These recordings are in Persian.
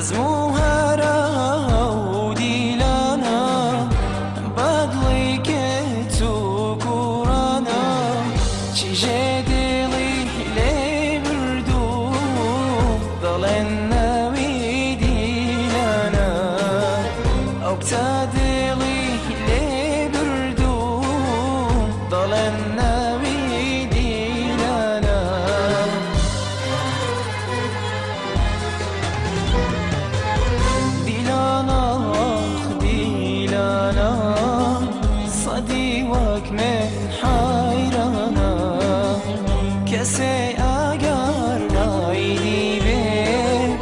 بزموها وديلانا بدلي كتو كورانا چی جدلی لی بردو ضلن نوی دیلانا اکتدلی لی بردو ضلن نوی دیلانا صدي وك من حيرانا كسي اگر نايدي به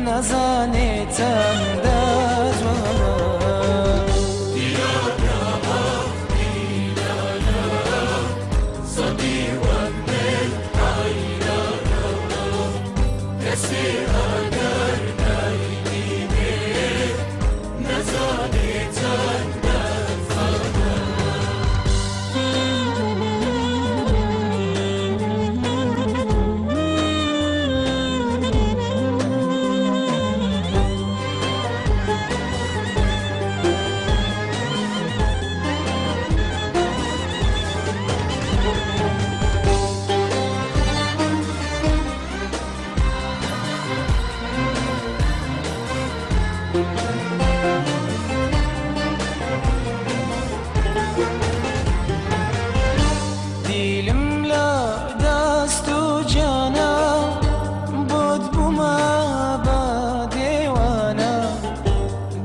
نزاني تنداز صدي وك من حيرانا كسي اگر نايدي به نزاني تنداز ديلم لا داستو جانا بود بما بديوانا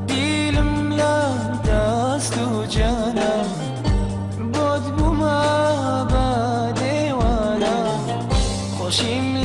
ديلم لا داستو جانا بود بما بديوانا خوشیم